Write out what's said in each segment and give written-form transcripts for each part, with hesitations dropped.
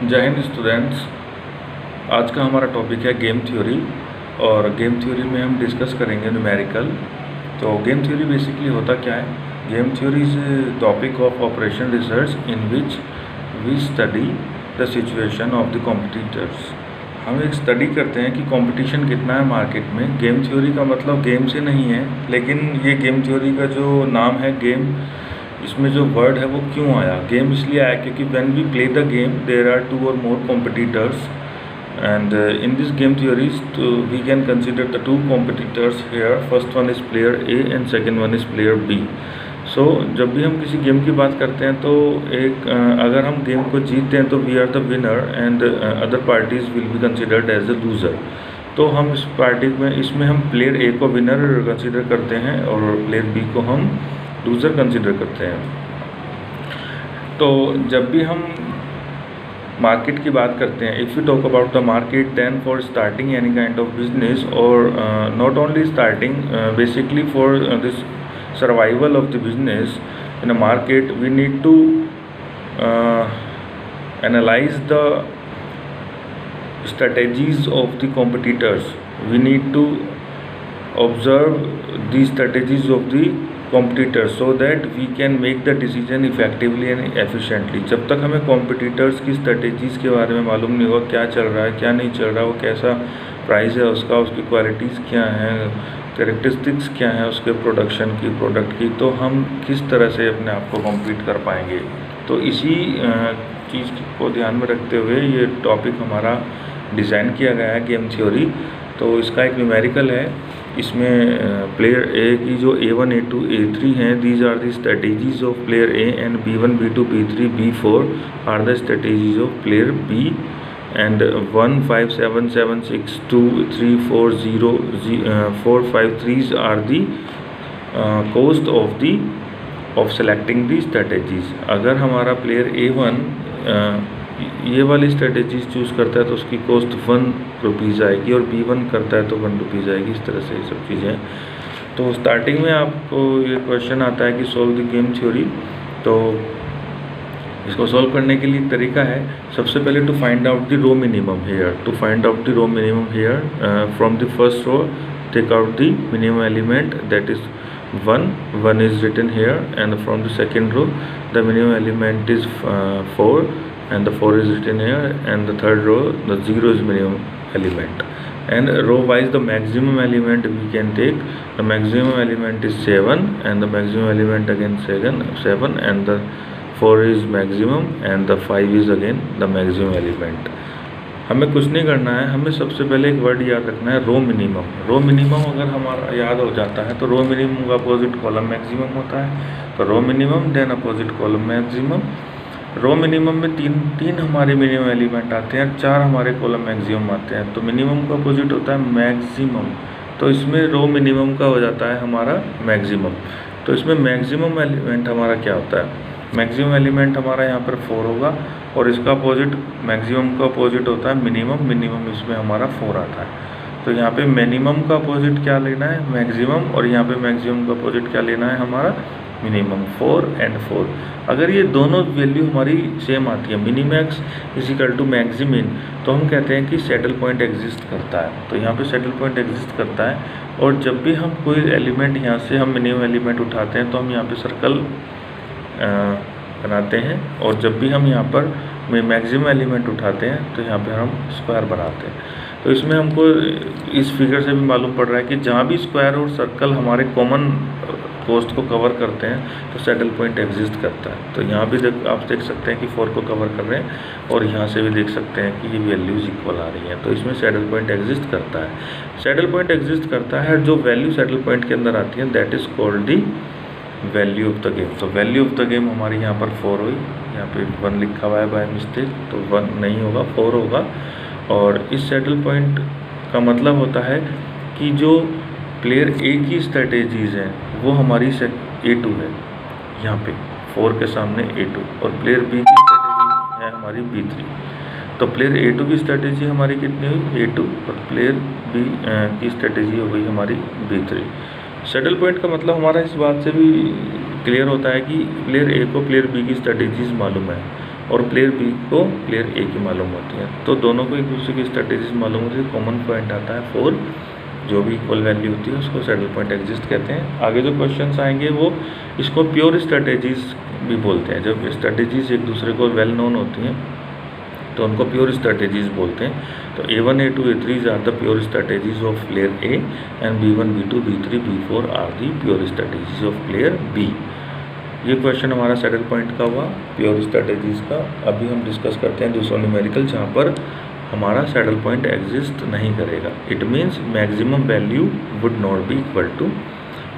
जय हिंद स्टूडेंट्स। आज का हमारा टॉपिक है गेम थ्योरी और गेम थ्योरी में हम डिस्कस करेंगे न्यूमेरिकल। तो गेम थ्योरी बेसिकली होता क्या है? Game theory is topic of operation research in which we study the situation of the competitors. हम एक स्टडी करते हैं कि कंपटीशन कितना है मार्केट में। गेम थ्योरी का मतलब गेम से नहीं है, लेकिन ये गेम थ्योरी का जो नाम है गेम, इसमें जो वर्ड है वो क्यों आया? गेम इसलिए आया क्योंकि when we play the game there are two और more competitors and in this game theories we can consider the two competitors here. First one is player A and second one is player B. So जब भी हम किसी game की बात करते हैं तो अगर हम गेम को जीतते हैं तो we are the winner and other parties will be considered as a loser. तो हम इस पार्टी में इसमें हम प्लेयर ए को विनर कंसिडर करते हैं और प्लेयर बी को हम लूज़र कंसिडर करते हैं। तो जब भी हम मार्केट की बात करते हैं, if you talk about the market then for starting any kind of business और not only starting, basically for this survival of the business in a market we need to analyse the strategies of the competitors. We need to observe the strategies of the competitors so that we can make the decision effectively and efficiently. जब तक हमें competitors की strategies के बारे में मालूम नहीं होगा, क्या चल रहा है क्या नहीं चल रहा, वो कैसा प्राइस है उसका, उसकी क्वालिटीज़ क्या हैं, कैरेक्टरिस्टिक्स क्या हैं उसके प्रोडक्शन की, प्रोडक्ट की, तो हम किस तरह से अपने आप को कम्पीट कर पाएंगे। तो इसी चीज़ को ध्यान में रखते हुए ये टॉपिक हमारा डिज़ाइन किया गया है गेम थ्योरी। तो इसका एक न्यूमेरिकल है। इसमें प्लेयर ए की जो A1 A2 A3 हैं, these are the strategies of player A and B1 B2 B3 B4 are the strategies of player B and 1 5 7 7 6 2 3 4 0 4 5 3 are the cost of selecting the strategies. अगर हमारा player A1 ये वाली strategies choose करता है तो उसकी cost 1 rupees आएगी और B1 करता है तो 1 रुपीज़ आएगी। इस तरह से ये सब चीज़ें। तो स्टार्टिंग में आपको ये क्वेश्चन आता है कि सोल्व द गेम थ्योरी। तो इसको सोल्व करने के लिए तरीका है, सबसे पहले to find out the row minimum here. To find out the row minimum here from the first row take out the minimum element that is 1 is written here, and from the second row the minimum element is 4 and the 4 is written here, and the third row the 0 is minimum element, and row wise the maximum element we can take. The maximum element is 7 and the maximum element again 7 and the 4 is maximum and the 5 is again the maximum element. हमें कुछ नहीं करना है, हमें सबसे पहले एक word याद रखना है, रो मिनिमम। रो मिनिमम अगर हमारा याद हो जाता है तो रो मिनिमम का अपोजिट कॉलम मैक्सिमम होता है। तो row minimum then opposite column maximum. Row minimum में तीन हमारे मिनिमम एलिमेंट आते हैं, 4 हमारे कॉलम मैक्सिमम आते हैं। तो मिनिमम का अपोजिट होता है मैक्सिमम, तो इसमें रो मिनिमम का हो जाता है हमारा मैक्सिमम। तो इसमें मैक्सिमम एलिमेंट हमारा क्या होता है? मैक्सिमम एलिमेंट हमारा यहाँ पर 4 होगा और इसका अपोजिट मैक्सिमम का अपोजिट होता है मिनिमम। मिनिमम इसमें हमारा 4 आता है। तो यहाँ पे मिनिमम का अपोजिट क्या लेना है? मैक्सिमम। और यहाँ पे मैक्सिमम का अपोजिट क्या लेना है? हमारा मिनिमम। 4 and 4। अगर ये दोनों वैल्यू हमारी सेम आती है, minimax is equal to maximin, तो हम कहते हैं कि सैडल पॉइंट एग्जिस्ट करता है। तो यहाँ पे सैडल पॉइंट एग्जिस्ट करता है। और जब भी हम कोई एलिमेंट यहाँ से हम मिनिमम एलिमेंट उठाते हैं तो हम यहाँ पे सर्कल बनाते हैं, और जब भी हम यहाँ पर मैक्सिमम एलिमेंट उठाते हैं तो यहाँ पे हम स्क्वायर बनाते हैं। तो इसमें हमको इस फिगर से भी मालूम पड़ रहा है कि जहाँ भी स्क्वायर और सर्कल हमारे कॉमन कोस्ट को कवर करते हैं तो सैडल पॉइंट एग्जिस्ट करता है। तो यहाँ भी आप देख सकते हैं कि 4 को कवर कर रहे हैं और यहाँ से भी देख सकते हैं कि ये वैल्यूज़ इक्वल आ रही हैं। तो इसमें सैडल पॉइंट एग्जिस्ट करता है। सैडल पॉइंट एग्जिस्ट करता है, जो वैल्यू सैडल पॉइंट के अंदर आती है that is called the value of the game. तो वैल्यू ऑफ द गेम हमारी यहाँ पर 4 हुई। यहाँ पे 1 लिखा हुआ है बाय मिस्टेक, तो 1 नहीं होगा, 4 होगा। और इस सैडल पॉइंट का मतलब होता है कि जो प्लेयर ए की स्ट्रेटेजीज़ हैं वो हमारी A2 है, यहाँ पे 4 के सामने A2, और प्लेयर बी की स्ट्रेटेजी है हमारी B3। तो प्लेयर A2 की स्ट्रेटेजी हमारी कितनी हुई? A2, और प्लेयर बी की स्ट्रेटेजी हो गई हमारी B3। सैडल पॉइंट का मतलब हमारा इस बात से भी क्लियर होता है कि प्लेयर ए को प्लेयर बी की स्ट्रेटेजीज मालूम है। और प्लेयर बी को प्लेयर ए की मालूम होती है। तो दोनों को एक दूसरे की स्ट्रेटेजीज मालूम होती है। कॉमन पॉइंट आता है 4, जो भी इक्वल वैल्यू होती है उसको सैडल पॉइंट एग्जिस्ट कहते हैं। आगे जो क्वेश्चंस आएंगे वो इसको प्योर स्ट्रेटेजीज भी बोलते हैं। जब स्ट्रेटेजीज एक दूसरे को वेल नोन होती हैं तो उनको प्योर स्ट्रेटेजीज बोलते हैं। तो A1, A2, A3 are the pure strategies of player A and B1, B2, B3, B4 are the pure strategies of player B. ये क्वेश्चन हमारा सैडल पॉइंट का हुआ, प्योर स्ट्रेटेजीज का। अभी हम डिस्कस करते हैं दूसरा न्यूमेरिकल जहाँ पर हमारा सैडल पॉइंट एग्जिस्ट नहीं करेगा। It means maximum value would not be equal to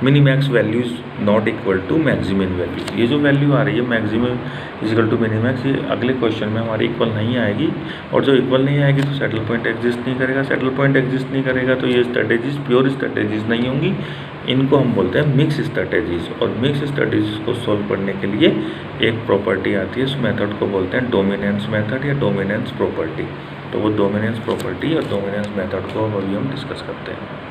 minimax values not equal to maximum value. ये जो वैल्यू आ रही है मैक्सिमम इक्वल टू मिनीमैक्स, ये अगले क्वेश्चन में हमारी इक्वल नहीं आएगी। और जो इक्वल नहीं आएगी तो सैडल पॉइंट एग्जिस्ट नहीं करेगा। सैडल पॉइंट एग्जिस्ट नहीं करेगा तो ये स्ट्रेटेजीज प्योर स्ट्रेटेजीज नहीं होंगी। इनको हम बोलते हैं मिक्स स्ट्रेटेजीज। और मिक्स स्ट्रेटेजीज को सोल्व करने के लिए एक प्रॉपर्टी आती है, उस मेथड को बोलते हैं डोमिनेंस मेथड या डोमिनेंस प्रॉपर्टी। तो वो डोमिनेंस प्रॉपर्टी और डोमिनेंस मेथड को अभी हम डिस्कस करते हैं।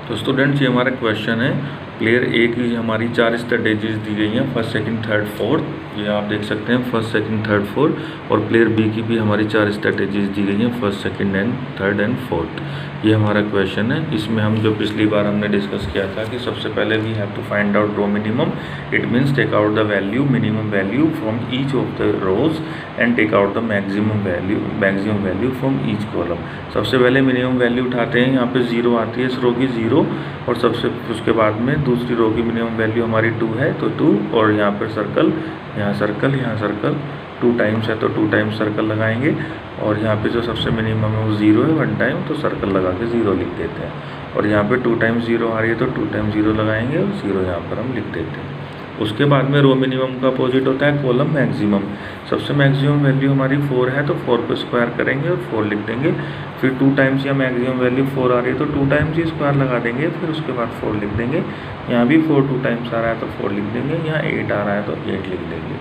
तो स्टूडेंट्स ये हमारा क्वेश्चन है, प्लेयर ए की हमारी 4 स्ट्रेटेजीज दी गई हैं, फर्स्ट, सेकंड, थर्ड, फोर्थ। ये आप देख सकते हैं फर्स्ट, सेकंड, थर्ड, फोर्थ। और प्लेयर बी की भी हमारी 4 स्ट्रेटेजीज दी गई हैं, first, second and third and fourth. ये हमारा क्वेश्चन है। इसमें हम जो पिछली बार हमने डिस्कस किया था कि सबसे पहले we have to find out row minimum. It means take out the value minimum value from each of the rows and take out the maximum value from each column. सबसे पहले मिनिमम वैल्यू उठाते हैं, यहाँ पे 0 आती है इस रो की 0, और सबसे उसके बाद में दूसरी रो की मिनिमम वैल्यू हमारी 2 है तो 2, और यहाँ पर सर्कल, यहाँ सर्कल, यहाँ सर्कल, 2 टाइम्स है तो 2 टाइम्स सर्कल लगाएंगे। और यहाँ पे जो सबसे मिनिमम है वो 0 है 1 टाइम, तो सर्कल लगा के 0 लिख देते हैं। और यहाँ पे 2 टाइम्स 0 आ रही है तो 2 टाइम्स 0 लगाएंगे और 0 यहाँ पर हम लिख देते हैं। उसके बाद में रो मिनिमम का अपोजिट होता है कॉलम मैक्सिमम। सबसे मैक्सिमम वैल्यू हमारी 4 है तो 4 को स्क्वायर करेंगे और 4 लिख देंगे। फिर 2 टाइम्स या मैक्सिमम वैल्यू 4 आ रही है तो 2 टाइम्स ही स्क्वायर लगा देंगे। फिर उसके बाद 4 लिख देंगे। यहाँ भी 4 2 टाइम्स आ रहा है तो 4 लिख देंगे। यहाँ 8 आ रहा है तो 8 लिख देंगे।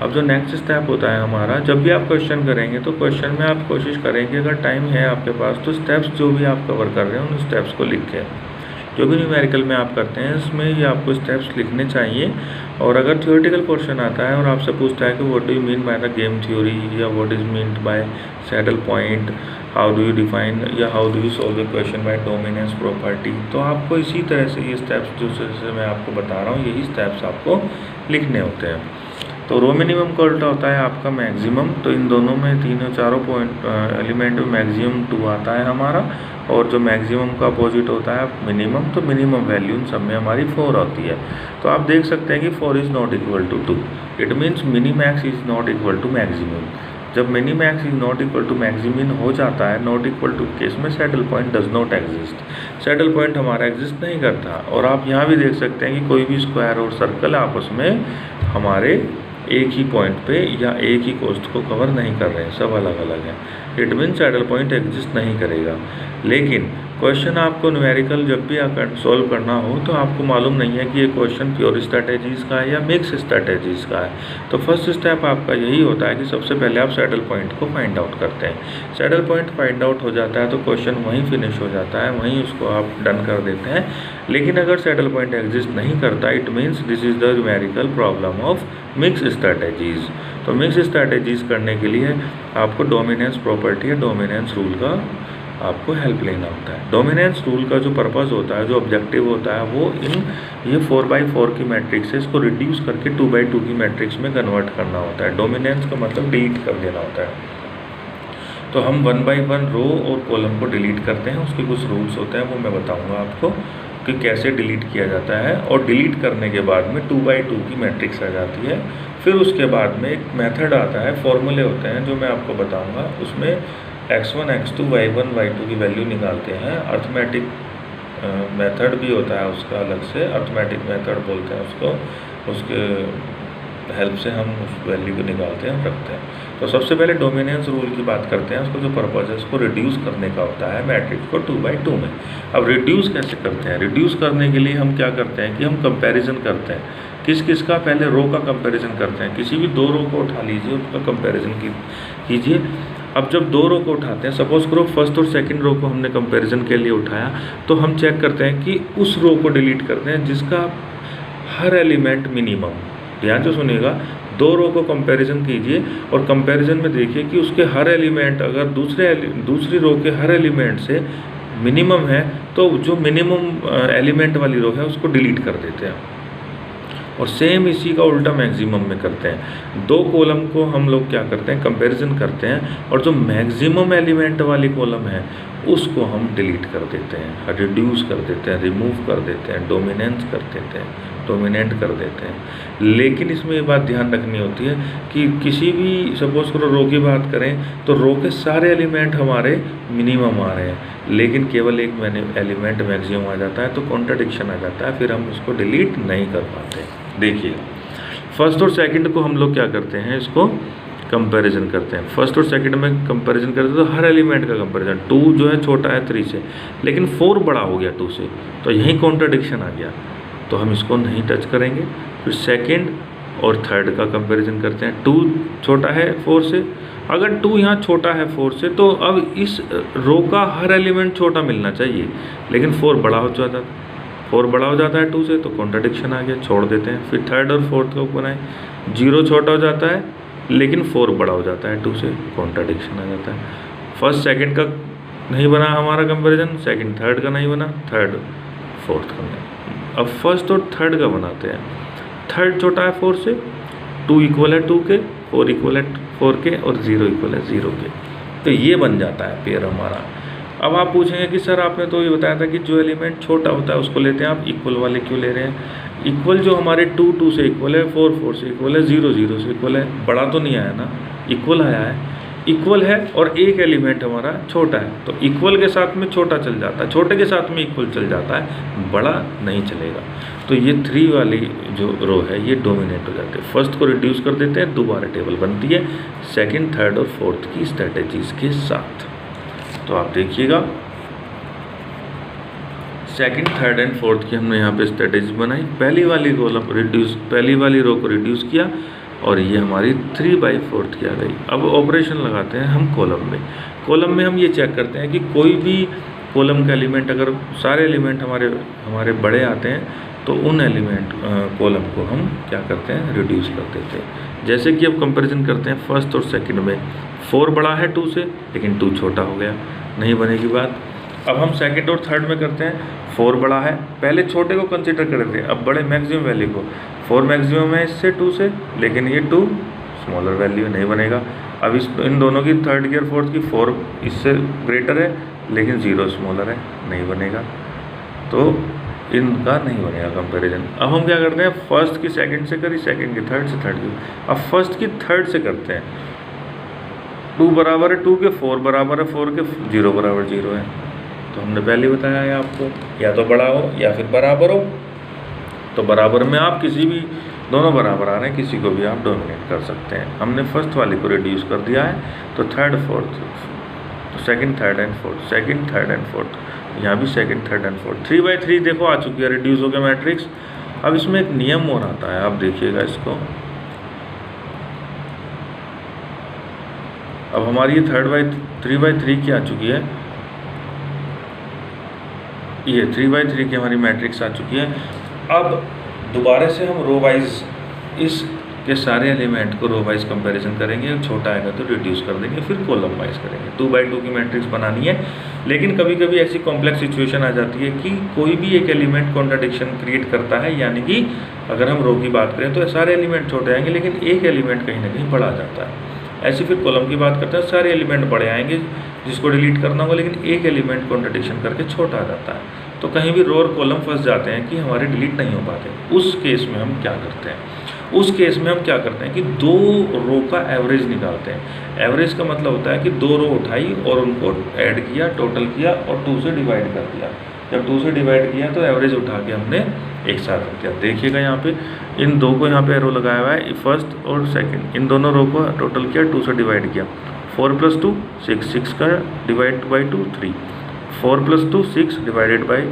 अब जो नेक्स्ट स्टेप होता है हमारा, जब भी आप क्वेश्चन करेंगे तो क्वेश्चन में आप कोशिश करेंगे अगर टाइम है आपके पास तो स्टेप्स जो भी आप कवर कर रहे हैं उन स्टेप्स को लिखें। जो भी न्यूमेरिकल में आप करते हैं इसमें ये आपको स्टेप्स लिखने चाहिए। और अगर थियोरेटिकल क्वेश्चन आता है और आपसे पूछता है कि what do you mean by the game theory या what is meant by saddle point, how do you define या how do you solve the question by dominance property, तो आपको इसी तरह से ये स्टेप्स जो मैं आपको बता रहा हूँ यही स्टेप्स आपको लिखने होते हैं। तो रो मिनिमम का उल्टा होता है आपका मैक्सिमम। तो इन दोनों में तीनों चारों पॉइंट एलिमेंट में मैक्सिमम 2 आता है हमारा, और जो मैक्सिमम का अपोजिट होता है मिनिमम, तो मिनिमम वैल्यू इन सब में हमारी 4 होती है। तो आप देख सकते हैं कि 4 is not equal to 2। It means minimax is not equal to maximum. जब minimax is not equal to maximum हो जाता है, नॉट इक्वल टू केस में saddle point does not exist. Saddle point हमारा एग्जिस्ट नहीं करता। और आप यहाँ भी देख सकते हैं कि कोई भी स्क्वायर और सर्कल आपस में हमारे एक ही पॉइंट पे या एक ही कोस्ट को कवर नहीं कर रहे हैं, सब अलग अलग हैं। It mean saddle point exist नहीं करेगा। लेकिन क्वेश्चन आपको न्यूमेरिकल जब भी सॉल्व करना हो तो आपको मालूम नहीं है कि ये क्वेश्चन प्योर स्ट्रैटेजीज का है या मिक्स स्ट्रैटेजीज का है। तो फर्स्ट स्टेप आपका यही होता है कि सबसे पहले आप सैडल पॉइंट को फाइंड आउट करते हैं। सैडल पॉइंट फाइंड आउट हो जाता है तो क्वेश्चन वहीं फिनिश हो जाता है, वहीं उसको आप डन कर देते हैं। लेकिन अगर सैडल पॉइंट एग्जिस्ट नहीं करता, it means this is the numerical problem of mix strategies. तो मिक्स स्ट्रैटेजीज करने के लिए आपको डोमिनेंस प्रॉपर्टी या डोमिनेंस रूल का आपको हेल्प लेना होता है। डोमिनेंस रूल का जो पर्पस होता है, जो ऑब्जेक्टिव होता है, वो ये 4x4 की मैट्रिक्स है, इसको रिड्यूस करके 2x2 की मैट्रिक्स में कन्वर्ट करना होता है। डोमिनेंस का मतलब डिलीट कर देना होता है। तो हम 1 by 1 रो और कॉलम को डिलीट करते हैं। उसके कुछ रूल्स होते हैं, वो मैं बताऊँगा आपको कि कैसे डिलीट किया जाता है। और डिलीट करने के बाद में 2x2 की मैट्रिक्स आ जाती है। फिर उसके बाद में एक मेथड आता है, फॉर्मूले होते हैं जो मैं आपको बताऊँगा। उसमें x1, x2, y1, y2 की वैल्यू निकालते हैं। अर्थमेटिक मेथड भी होता है उसका अलग से, अर्थमेटिक मेथड बोलते हैं उसको। उसके हेल्प से हम उस वैल्यू को निकालते हैं, रखते हैं। तो सबसे पहले डोमिनेंस रूल की बात करते हैं। उसको जो पर्पज़ है उसको रिड्यूस करने का होता है मैट्रिक्स को 2x2 में। अब रिड्यूस कैसे करते हैं? रिड्यूस करने के लिए हम क्या करते हैं कि हम कंपैरिजन करते हैं। किस किस का? पहले रो का कंपैरिजन करते हैं। किसी भी 2 रो को उठा लीजिए, उसका कंपैरिजन कीजिए। अब जब 2 रो को उठाते हैं, सपोज करो फर्स्ट और सेकंड रो को हमने कंपैरिजन के लिए उठाया, तो हम चेक करते हैं कि उस रो को डिलीट करते हैं जिसका हर एलिमेंट मिनिमम, ध्यान से सुनिएगा, दो रो को कंपैरिजन कीजिए और कंपैरिजन में देखिए कि उसके हर एलिमेंट अगर दूसरी रो के हर एलिमेंट से मिनिमम है तो जो मिनिमम एलिमेंट वाली रो है उसको डिलीट कर देते हैं, और सेम इसी का उल्टा मैक्सिमम में करते हैं। दो कॉलम को हम लोग क्या करते हैं, कंपैरिजन करते हैं, और जो मैक्सिमम एलिमेंट वाली कॉलम है उसको हम डिलीट कर देते हैं, रिड्यूस कर देते हैं, रिमूव कर देते हैं, डोमिनेंस कर देते हैं, डोमिनेंट कर देते हैं। लेकिन इसमें ये बात ध्यान रखनी होती है कि किसी भी सपोज करो रो की बात करें तो रो के सारे एलिमेंट हमारे मिनिमम आ रहे हैं, लेकिन केवल एक एलिमेंट मैक्सिमम आ जाता है तो कॉन्ट्राडिक्शन आ जाता है, फिर हम उसको डिलीट नहीं कर पाते। देखिए फर्स्ट और सेकंड को हम लोग क्या करते हैं, इसको कंपैरिजन करते हैं। फर्स्ट और सेकंड में कंपैरिजन करते हैं तो हर एलिमेंट का कंपैरिजन, 2 जो है छोटा है 3 से, लेकिन 4 बड़ा हो गया 2 से, तो यहीं कॉन्ट्राडिक्शन आ गया, तो हम इसको नहीं टच करेंगे। फिर सेकंड और थर्ड का कंपैरिजन करते हैं, 2 छोटा है 4 से, अगर 2 यहाँ छोटा है 4 से तो अब इस रो का हर एलिमेंट छोटा मिलना चाहिए, लेकिन 4 बड़ा हो जाता है, 4 बड़ा हो जाता है 2 से, तो कॉन्ट्राडिक्शन आ गया, छोड़ देते हैं। फिर थर्ड और फोर्थ को बनाएं, 0 छोटा हो जाता है लेकिन 4 बड़ा हो जाता है 2 से, कॉन्ट्राडिक्शन आ जाता है। फर्स्ट सेकंड का नहीं बना हमारा कंपैरिजन, सेकंड थर्ड का नहीं बना, थर्ड फोर्थ का नहीं। अब फर्स्ट और थर्ड का बनाते हैं। थर्ड छोटा है 4 से, 2 इक्वल है 2 के, 4 इक्वल है 4 के, और 0 इक्वल है 0 के, तो ये बन जाता है पेयर हमारा। अब आप पूछेंगे कि सर आपने तो ये बताया था कि जो एलिमेंट छोटा होता है उसको लेते हैं, आप इक्वल वाले क्यों ले रहे हैं? इक्वल जो हमारे 2 2 से इक्वल है, 4 4 से इक्वल है, 0 0 से इक्वल है, बड़ा तो नहीं आया ना, इक्वल आया है, इक्वल है और एक एलिमेंट हमारा छोटा है, तो इक्वल के साथ में छोटा चल जाता है, छोटे के साथ में इक्वल चल जाता है, बड़ा नहीं चलेगा। तो ये 3 वाली जो रो है ये डोमिनेट हो जाती है। फर्स्ट को रिड्यूस कर देते हैं, दोबारा टेबल बनती है सेकंड, थर्ड और फोर्थ की स्ट्रेटेजीज के साथ। तो आप देखिएगा सेकंड, थर्ड एंड फोर्थ की हमने यहाँ पे स्ट्रेटेजी बनाई। पहली वाली रो को रिड्यूस किया और ये हमारी 3/4 की आ गई। अब ऑपरेशन लगाते हैं हम कॉलम में हम ये चेक करते हैं कि कोई भी कॉलम का एलिमेंट, अगर सारे एलिमेंट हमारे बड़े आते हैं तो उन कॉलम को हम क्या करते हैं, रिड्यूस कर देते हैं। जैसे कि अब कंपैरिजन करते हैं फर्स्ट और सेकंड में, 4 बड़ा है 2 से, लेकिन 2 छोटा हो गया, नहीं बनेगी बात। अब हम सेकंड और थर्ड में करते हैं, 4 बड़ा है, पहले छोटे को कंसीडर करते हैं, अब बड़े मैक्सिमम वैल्यू को, 4 मैक्सिमम है इससे 2 से, लेकिन ये 2 स्मॉलर वैल्यू, नहीं बनेगा। अब इन दोनों की थर्ड की और फोर्थ की, 4 इससे ग्रेटर है लेकिन 0 स्मॉलर है, नहीं बनेगा, तो इनका नहीं बनेगा कंपैरिजन। अब हम क्या करते हैं, फर्स्ट की सेकंड से करी, सेकंड की थर्ड से, थर्ड की, अब फर्स्ट की थर्ड से करते हैं। 2 बराबर है 2 के, 4 बराबर है 4 के, 0 बराबर 0 है, तो हमने पहले बताया है आपको, या तो बड़ा हो या फिर बराबर हो। तो बराबर में आप किसी भी, दोनों बराबर आ रहे हैं, किसी को भी आप डोमिनेट कर सकते हैं। हमने फर्स्ट वाले को रिड्यूस कर दिया है, तो थर्ड फोर्थ, तो second third and fourth, second third and fourth, यहाँ भी सेकंड थर्ड एंड फोर्थ। 3/3 देखो आ चुकी है, रिड्यूस हो गया मैट्रिक्स। अब इसमें एक नियम और आता है, आप देखिएगा इसको। अब हमारी ये 3/3 की आ चुकी है, ये 3/3 की हमारी मैट्रिक्स आ चुकी है। अब दोबारा से हम रो वाइज इस के सारे एलिमेंट को रो वाइज कंपेरिजन करेंगे, छोटा आएगा तो रिड्यूस कर देंगे, फिर कॉलम वाइज करेंगे। 2/2 की मैट्रिक्स बनानी है, लेकिन कभी कभी ऐसी कॉम्प्लेक्स सिचुएशन आ जाती है कि कोई भी एक एलिमेंट कॉन्ट्राडिक्शन क्रिएट करता है, यानी कि अगर हम रो की बात करें तो सारे एलिमेंट छोटे आएंगे लेकिन एक एलिमेंट कहीं ना कहीं बड़ा आ जाता है। ऐसे फिर कॉलम की बात करते हैं, सारे एलिमेंट बड़े आएंगे जिसको डिलीट करना होगा, लेकिन एक एलिमेंट कॉन्ट्राडिक्शन करके छोटा आ जाता है, तो कहीं भी रो और कॉलम फंस जाते हैं कि हमारे डिलीट नहीं हो पाते। उस केस में हम क्या करते हैं, उस केस में हम क्या करते हैं कि 2 रो का एवरेज निकालते हैं। एवरेज का मतलब होता है कि 2 रो उठाई और उनको ऐड किया, टोटल किया और 2 से डिवाइड कर दिया। जब 2 से डिवाइड किया तो एवरेज उठा के हमने एक साथ रख दिया। देखिएगा यहाँ पे इन 2 को यहाँ पे एरो लगाया हुआ है, फर्स्ट और सेकंड, इन दोनों रो को टोटल किया, 2 से डिवाइड किया। 4 + 2 6, 6 का डिवाइड बाई 2 3, 4 + 2 6 डिवाइडेड बाई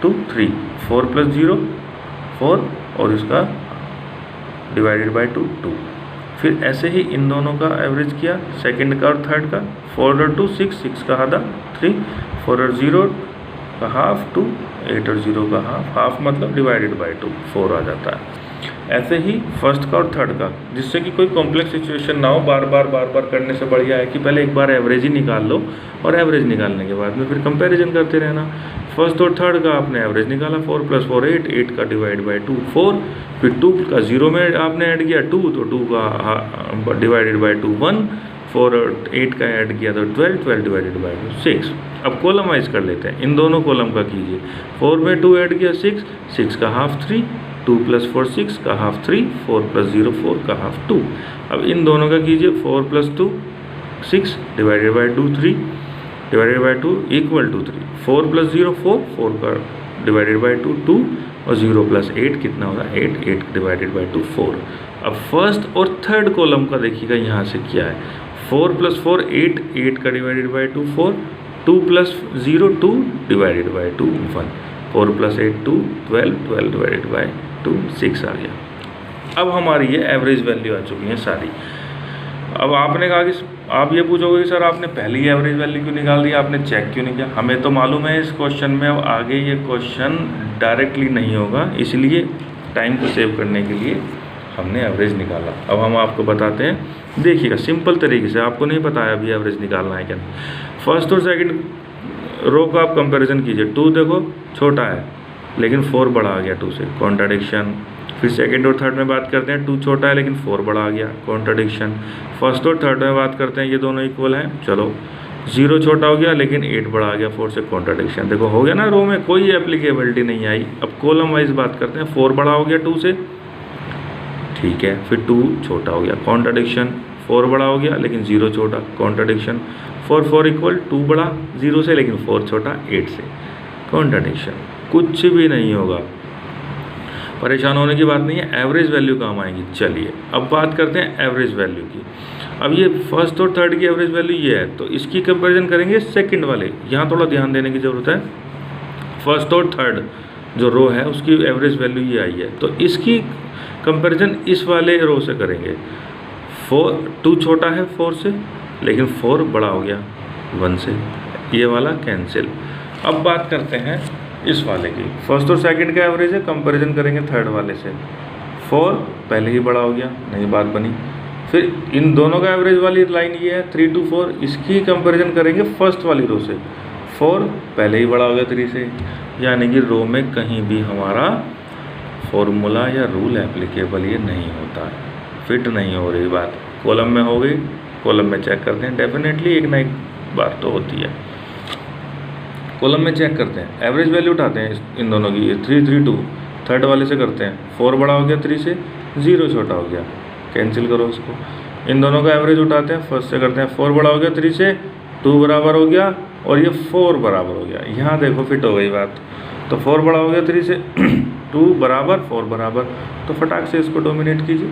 2 3, 4 + 0 4 और इसका डिवाइडेड बाई 2 2। फिर ऐसे ही इन दोनों का एवरेज किया, सेकंड का और थर्ड का, 4 और 2 6, 6 का आधा 3, 4 और 0 का हाफ 2, 8 और 0 का हाफ, हाफ मतलब डिवाइडेड बाई 2 4 आ जाता है। ऐसे ही फर्स्ट का और थर्ड का, जिससे कि कोई कॉम्प्लेक्स सिचुएशन ना हो। बार बार करने से बढ़िया है कि पहले एक बार एवरेज ही निकाल लो और एवरेज निकालने के बाद में फिर कंपैरिजन करते रहना। फर्स्ट और थर्ड का आपने एवरेज निकाला, 4 + 4 8, 8 का डिवाइड बाई 2 4, फिर 2 का 0 में आपने ऐड किया 2, तो 2 का डिवाइडेड बाई 2 1, 4 और 8 का ऐड किया तो 12, 12 डिवाइडेड बाई 6। अब कॉलम वाइज कर लेते हैं, इन दोनों कॉलम का कीजिए। 4 में 2 ऐड किया 6, 6 का हाफ 3, 2 + 4 6 का हाफ 3, 4 + 0 4 का हाफ 2। अब इन दोनों का कीजिए, 4 + 2 6 divided by 2 3 divided by 2 equal to 3, 4 + 0 4, 4 का डिवाइडेड बाई 2 2, और 0 + 8 कितना होगा 8, 8 डिवाइडेड बाई 2 4। अब फर्स्ट और थर्ड कॉलम का देखिएगा यहाँ से क्या है, 4 + 4 8, 8 का divided by 2 4, 2 + 0 2 divided by 2 1, 4 + 8 2, 12, 12 divided by 2 6 आ गया। अब हमारी ये एवरेज वैल्यू आ चुकी है सारी। अब आपने कहा कि आप ये पूछोगे कि सर आपने पहली एवरेज वैल्यू क्यों निकाल दी, आपने चेक क्यों नहीं किया। हमें तो मालूम है इस क्वेश्चन में अब आगे ये क्वेश्चन डायरेक्टली नहीं होगा, इसलिए टाइम को सेव करने के लिए हमने एवरेज निकाला। अब हम आपको बताते हैं, देखिएगा सिंपल तरीके से, आपको नहीं पता है अभी एवरेज निकालना है क्या नहीं। फर्स्ट और सेकंड रो का आप कंपैरिजन कीजिए। 2 देखो छोटा है लेकिन 4 बड़ा आ गया 2 से, कॉन्ट्राडिक्शन। फिर सेकंड और थर्ड में बात करते हैं, 2 छोटा है लेकिन 4 बड़ा आ गया, कॉन्ट्राडिक्शन। फर्स्ट और थर्ड में बात करते हैं, ये दोनों इक्वल हैं, चलो 0 छोटा हो गया लेकिन 8 बड़ा आ गया 4 से, कॉन्ट्राडिक्शन। देखो हो गया ना, रो में कोई एप्लीकेबिलिटी नहीं आई। अब कॉलम वाइज बात करते हैं, 4 बड़ा हो गया 2 से, ठीक है, फिर 2 छोटा हो गया, कॉन्ट्राडिक्शन। 4 बड़ा हो गया लेकिन 0 छोटा, कॉन्ट्राडिक्शन। 4 4 इक्वल 2 बड़ा 0 से लेकिन 4 छोटा 8 से, कॉन्ट्राडिक्शन। कुछ भी नहीं होगा, परेशान होने की बात नहीं है। एवरेज वैल्यू काम आएगी। चलिए अब बात करते हैं एवरेज वैल्यू की। अब ये फर्स्ट और थर्ड की एवरेज वैल्यू ये है, तो इसकी कंपैरिजन करेंगे सेकंड वाले। यहाँ थोड़ा ध्यान देने की ज़रूरत है। फर्स्ट और थर्ड जो रो है उसकी एवरेज वैल्यू ये आई है, तो इसकी कंपैरिजन इस वाले रो से करेंगे। 2 छोटा है 4 से लेकिन 4 बड़ा हो गया 1 से, ये वाला कैंसिल। अब बात करते हैं इस वाले की, फर्स्ट और सेकंड का एवरेज है, कंपैरिजन करेंगे थर्ड वाले से। 4 पहले ही बड़ा हो गया, नई बात बनी। फिर इन दोनों का एवरेज वाली लाइन ये है 3 to 4, इसकी कंपैरिजन करेंगे फर्स्ट वाली रो से। 4 पहले ही बड़ा हो गया 3 से, यानी कि रो में कहीं भी हमारा फॉर्मूला या रूल एप्लीकेबल ये नहीं होता है, फिट नहीं हो रही बात। कॉलम में हो गई, कॉलम में चेक करते हैं, डेफिनेटली एक ना एक बात तो होती है। कॉलम में चेक करते हैं, एवरेज वैल्यू उठाते हैं इन दोनों की, 3 3 2, थर्ड वाले से करते हैं। 4 बड़ा हो गया 3 से, 0 छोटा हो गया, कैंसिल करो इसको। इन दोनों का एवरेज उठाते हैं, फर्स्ट से करते हैं। 4 बड़ा हो गया 3 से, 2 बराबर हो गया और ये 4 बराबर हो गया। यहाँ देखो फिट हो गई बात। तो 4 बड़ा हो गया 3 से, 2 बराबर 4 बराबर, तो फटाक से इसको डोमिनेट कीजिए।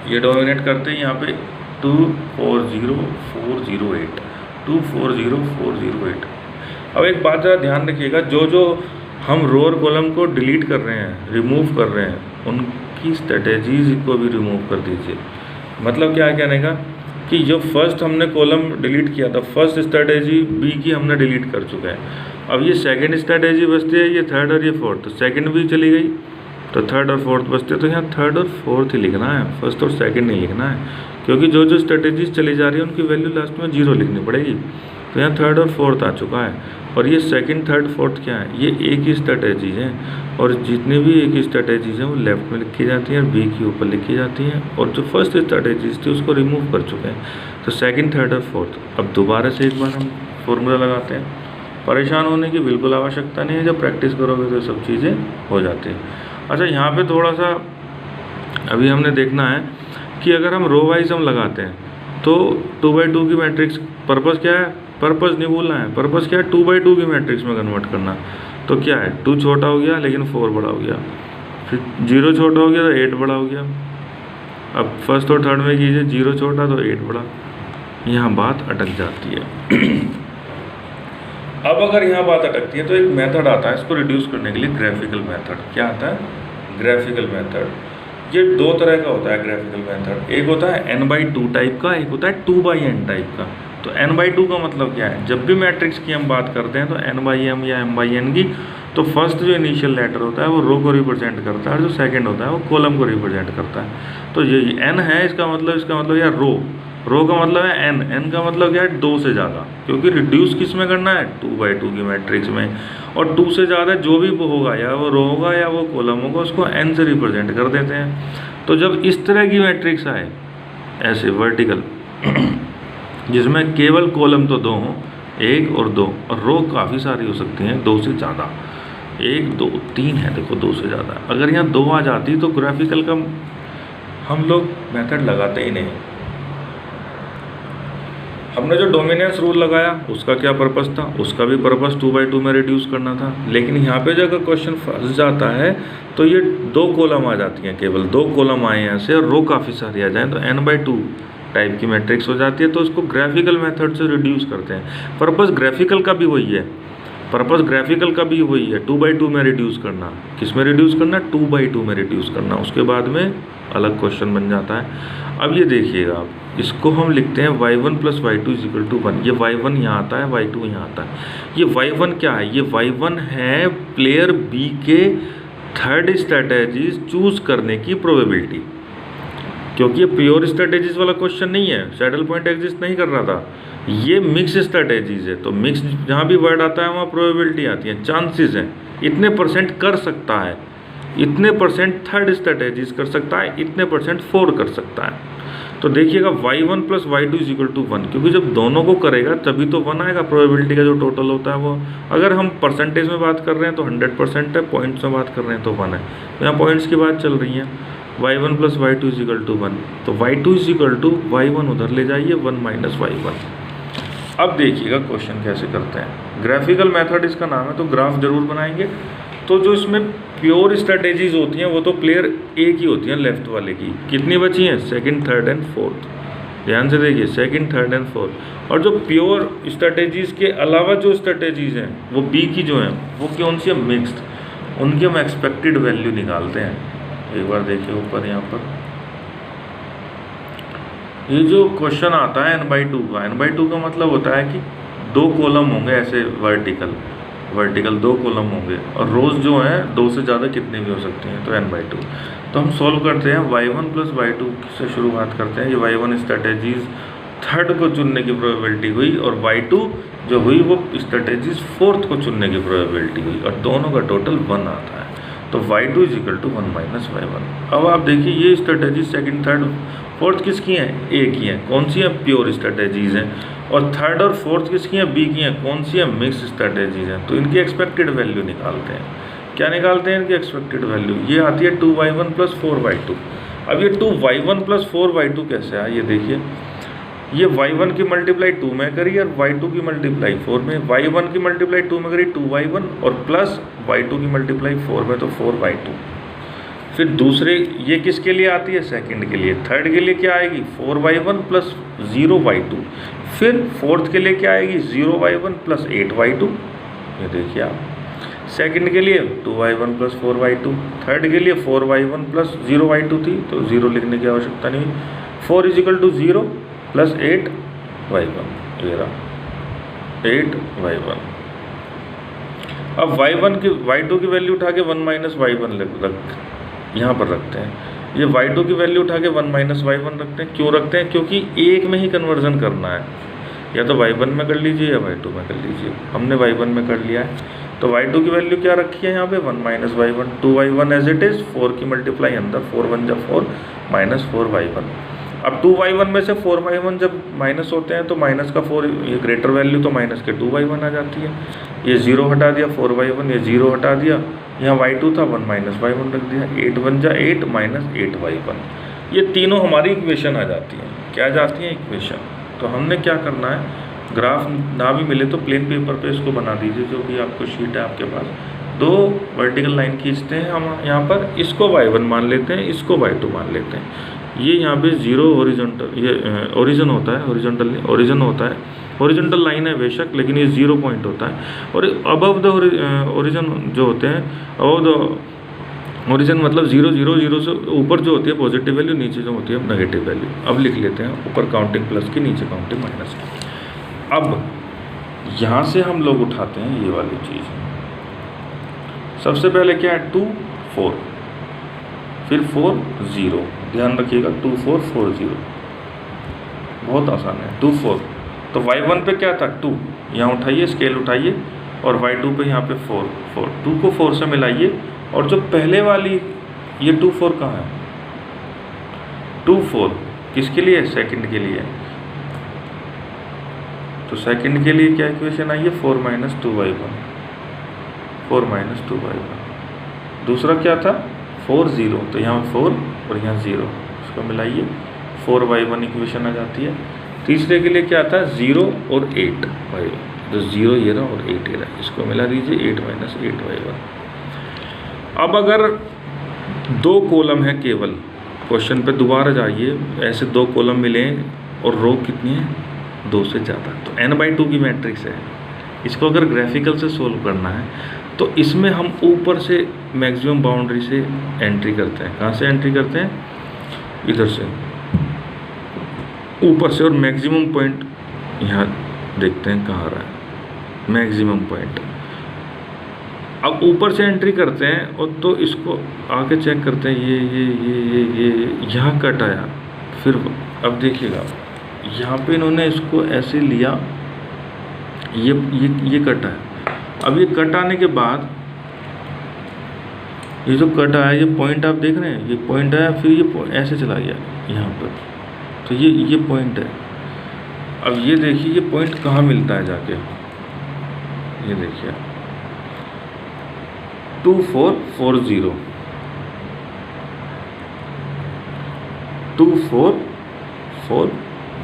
ये डोमिनेट करते हैं यहाँ पे 240408, 240408। अब एक बात ज़रा ध्यान रखिएगा, जो हम रो और कॉलम को डिलीट कर रहे हैं, रिमूव कर रहे हैं, उनकी स्ट्रेटेजीज को भी रिमूव कर दीजिए। मतलब क्या कहने का कि जो फर्स्ट हमने कॉलम डिलीट किया था, फर्स्ट स्ट्रेटेजी बी की हमने डिलीट कर चुके हैं। अब ये सेकंड स्ट्रेटेजी बचती है, ये थर्ड और ये फोर्थ, तो सेकंड भी चली गई, तो थर्ड और फोर्थ बचते, तो यहाँ थर्ड और फोर्थ ही लिखना है, फर्स्ट और सेकंड नहीं लिखना है, क्योंकि जो स्ट्रेटेजीज चली जा रही है उनकी वैल्यू लास्ट में 0 लिखनी पड़ेगी। तो यहाँ थर्ड और फोर्थ आ चुका है, और ये सेकंड थर्ड फोर्थ क्या है, ये एक ही स्ट्रेटेजी है, और जितनी भी एक ही स्ट्रेटेजीज हैं वो लेफ्ट में लिखी जाती हैं और बी के ऊपर लिखी जाती हैं, और जो फर्स्ट स्ट्रेटेजीज थी उसको रिमूव कर चुके हैं। तो सेकंड थर्ड और फोर्थ। अब दोबारा से एक बार हम फॉर्मूला लगाते हैं। परेशान होने की बिल्कुल आवश्यकता नहीं है, जब प्रैक्टिस करोगे तो सब चीज़ें हो जाती हैं। अच्छा, यहाँ पे थोड़ा सा अभी हमने देखना है कि अगर हम रो वाइज हम लगाते हैं तो 2x2 की मैट्रिक्स, पर्पस क्या है, पर्पस नहीं भूलना है, पर्पस क्या है, 2x2 की मैट्रिक्स में कन्वर्ट करना। तो क्या है, 2 छोटा हो गया लेकिन 4 बड़ा हो गया, फिर 0 छोटा हो गया तो 8 बड़ा हो गया। अब फर्स्ट और थर्ड में कीजिए, 0 छोटा तो 8 बड़ा, यहाँ बात अटक जाती है। अब अगर यहाँ बात अटकती है तो एक मेथड आता है इसको रिड्यूस करने के लिए, ग्राफिकल मेथड। क्या आता है, ग्राफिकल मेथड। ये 2 तरह का होता है ग्राफिकल मेथड। एक होता है n/2 टाइप का, एक होता है 2/n टाइप का। तो n/2 का मतलब क्या है, जब भी मैट्रिक्स की हम बात करते हैं तो n/m या m/n की तो फर्स्ट जो इनिशियल लेटर होता है वो रो को रिप्रेजेंट करता है, और जो सेकंड होता है वो कॉलम को रिप्रेजेंट करता है। तो ये n है, इसका मतलब यार रो का मतलब है n का मतलब क्या है 2 से ज़्यादा, क्योंकि रिड्यूस किस में करना है 2x2 की मैट्रिक्स में, और 2 से ज़्यादा जो भी वो होगा, या वो रो होगा या वो कॉलम होगा, उसको n से रिप्रेजेंट कर देते हैं। तो जब इस तरह की मैट्रिक्स आए ऐसे वर्टिकल जिसमें केवल कॉलम तो 2 हों, 1 और 2, और रो काफ़ी सारी हो सकती हैं 2 से ज़्यादा, 1 2 3 है, देखो 2 से ज़्यादा, अगर यहाँ 2 आ जाती तो ग्राफिकल का हम लोग मेथड लगाते ही नहीं। हमने जो डोमिनेंस रूल लगाया उसका क्या पर्पस था, उसका भी पर्पस 2/2 में रिड्यूस करना था। लेकिन यहाँ पे जब क्वेश्चन फंस जाता है तो ये 2 कॉलम आ जाती हैं, केवल 2 कॉलम आए यहाँ से, और रो काफ़ी सारी आ जाएँ तो n/2 टाइप की मैट्रिक्स हो जाती है। तो इसको ग्राफिकल मेथड से रिड्यूस करते हैं। पर्पस ग्राफिकल का भी वही है, 2/2 में रिड्यूस करना। किस में रिड्यूस करना, 2/2 में रिड्यूस करना। उसके बाद में अलग क्वेश्चन बन जाता है। अब ये देखिएगा आप, इसको हम लिखते हैं y1 + y2 = 1। ये y1 यहाँ आता है, y2 यहाँ आता है। ये y1 क्या है, ये y1 है प्लेयर B के थर्ड स्ट्रैटेजीज चूज करने की प्रोबेबिलिटी, क्योंकि ये प्योर स्ट्रैटेजीज वाला क्वेश्चन नहीं है, सैडल पॉइंट एग्जिस्ट नहीं कर रहा था, ये मिक्स स्ट्रैटेजीज है। तो मिक्स जहाँ भी वर्ड आता है वहाँ प्रोबेबिलिटी आती है, चांसेस हैं, इतने % कर सकता है, इतने % थर्ड स्ट्रैटेजीज कर सकता है, इतने % फोर्थ कर सकता है। तो देखिएगा y1 + y2 = 1, क्योंकि जब दोनों को करेगा तभी तो 1 आएगा, प्रोबेबिलिटी का जो टोटल होता है वो। अगर हम परसेंटेज में बात कर रहे हैं तो 100% है, पॉइंट्स में बात कर रहे हैं तो 1 है। यहाँ पॉइंट्स की बात चल रही है। y1 + y2 = 1, तो y2 = y1 उधर ले जाइए, 1 - y1। अब देखिएगा क्वेश्चन कैसे करते हैं। ग्राफिकल मेथड इसका नाम है, तो ग्राफ जरूर बनाएंगे। तो जो इसमें प्योर स्ट्रैटेजीज होती हैं वो तो प्लेयर ए की होती हैं, लेफ्ट वाले की। कितनी बची हैं, सेकंड, थर्ड एंड फोर्थ। ध्यान से देखिए, सेकंड, थर्ड एंड फोर्थ। और जो प्योर स्ट्रैटेजीज के अलावा जो स्ट्रैटेजीज हैं वो बी की जो हैं वो कौन सी है, मिक्स्ड। उनकी हम एक्सपेक्टेड वैल्यू निकालते हैं। एक बार देखिए ऊपर यहाँ पर ये जो क्वेश्चन आता है n/2 का, n/2 का मतलब होता है कि 2 कॉलम होंगे ऐसे वर्टिकल 2 कॉलम होंगे, और रोज जो हैं 2 से ज़्यादा कितने भी हो सकती हैं, तो n/2। तो हम सॉल्व करते हैं, y1 + y2 से शुरुआत करते हैं। ये y1 स्ट्रैटेजीज थर्ड को चुनने की प्रोबेबिलिटी हुई, और y2 जो हुई वो स्ट्रैटेजीज फोर्थ को चुनने की प्रोबेबिलिटी हुई, और दोनों का टोटल 1 आता है। तो y2 = 1 - y1। अब आप देखिए ये स्ट्रैटेजी सेकंड, थर्ड, फोर्थ किसकी हैं, ए की हैं। कौन सी हैं, प्योर स्ट्रैटेजीज हैं। और थर्ड और फोर्थ किसकी हैं, बी की हैं। कौन सी हैं, मिक्स स्ट्रैटेजीज हैं। तो इनकी एक्सपेक्टेड वैल्यू निकालते हैं। क्या निकालते हैं इनकी एक्सपेक्टेड वैल्यू, ये आती है 2y1 + 4y2। अब ये 2y1 + 4y2 कैसे आया, ये देखिए, ये y1 की मल्टीप्लाई 2 में करी और y2 की मल्टीप्लाई 4 में। y1 की मल्टीप्लाई 2 में करी 2y1, और प्लस y2 की मल्टीप्लाई 4 में, तो 4y2। फिर दूसरे ये किसके लिए आती है, सेकंड के लिए। थर्ड के लिए क्या आएगी, 4y1 + 0y2। फिर फोर्थ के लिए क्या आएगी, 0y1 + 8y2। ये देखिए आप, सेकंड के लिए 2y1 + 4y2, थर्ड के लिए 4y1 + 0y2 थी, तो 0 लिखने की आवश्यकता नहीं। 4 = 0 + 8y1, ये रहा 8y1। अब y2 की वैल्यू उठा के 1 - y1 यहाँ पर रखते हैं। ये y2 की वैल्यू उठा के 1 - y1 रखते हैं। क्यों रखते हैं, क्योंकि एक में ही कन्वर्जन करना है, या तो y1 में कर लीजिए या y2 में कर लीजिए। हमने y1 में कर लिया है, तो y2 की वैल्यू क्या रखी है यहाँ पे, 1 - y1। 2y1 as it is, 4 की मल्टीप्लाई अंदर, 4 × 1 = 4 - 4y1। अब 2y1 में से 4y1 जब माइनस होते हैं तो माइनस का 4, ये ग्रेटर वैल्यू, तो माइनस के 2y1 आ जाती है। ये 0 हटा दिया, 4y1, ये 0 हटा दिया, यहाँ y2 था, 1 - y1 रख दिया। 8 × 1 = 8 - 8y1। ये तीनों हमारी इक्वेशन आ जाती हैं। क्या जाती हैं, इक्वेशन। तो हमने क्या करना है, ग्राफ ना भी मिले तो प्लेन पेपर पे इसको बना दीजिए, जो भी आपको शीट है आपके पास। 2 वर्टिकल लाइन खींचते हैं हम यहाँ पर, इसको y1 मान लेते हैं, इसको y2 मान लेते हैं। ये यहाँ पे 0 हॉरिजॉन्टल, ये ओरिजिन होता है, हॉरिजॉन्टल ओरिजिन होता है, हॉरिजॉन्टल लाइन है बेशक, लेकिन ये 0 पॉइंट होता है। और अबव द ओरिजिन जो होते हैं, अबव द ओरिजिन मतलब 0 0 0 से ऊपर जो होती है पॉजिटिव वैल्यू, नीचे जो होती है नेगेटिव वैल्यू। अब लिख लेते हैं, ऊपर काउंटिंग प्लस की, नीचे काउंटिंग माइनस की। अब यहाँ से हम लोग उठाते हैं ये वाली चीज़, सबसे पहले क्या है 2 4, फिर 4 0, ध्यान रखिएगा 2 4 4 0, बहुत आसान है 2 4। तो y1 पे क्या था 2, यहाँ उठाइए स्केल उठाइए, और y2 पे यहाँ पे 4 4, 2 को 4 से मिलाइए, और जो पहले वाली ये 2 4 कहाँ है 2 4 किसके लिए, सेकंड के लिए। तो सेकंड के लिए क्या इक्वेशन आई है 4 - 2y1, 4 - 2y1। दूसरा क्या था 4 0, तो यहाँ 4 और यहाँ 0, इसको मिलाइए 4y1 इक्वेशन आ जाती है। तीसरे के लिए क्या था 0 और 8 y1, तो 0 ये रहा और 8 ये रहा, इसको मिला दीजिए 8 - 8y1। अब अगर 2 कॉलम है केवल, क्वेश्चन पे दोबारा जाइए, ऐसे 2 कॉलम मिले और रो कितनी है 2 से ज़्यादा, तो n/2 की मैट्रिक्स है। इसको अगर ग्राफिकल से सोल्व करना है तो इसमें हम ऊपर से मैक्सिमम बाउंड्री से एंट्री करते हैं। कहाँ से एंट्री करते हैं, इधर से ऊपर से, और मैक्सिमम पॉइंट यहाँ देखते हैं कहाँ रहा है मैक्सिमम पॉइंट। अब ऊपर से एंट्री करते हैं और तो इसको आगे चेक करते हैं, ये यहाँ कट आया, फिर अब देखिएगा यहाँ पे इन्होंने इसको ऐसे लिया, ये कट है। अब ये कट आने के बाद ये जो कट आया, ये पॉइंट आप देख रहे हैं, ये पॉइंट आया, फिर ये ऐसे चला गया यहाँ पर, तो ये पॉइंट है। अब ये देखिए ये पॉइंट कहाँ मिलता है जाके, ये देखिए 2 4 4 0, 2 4 4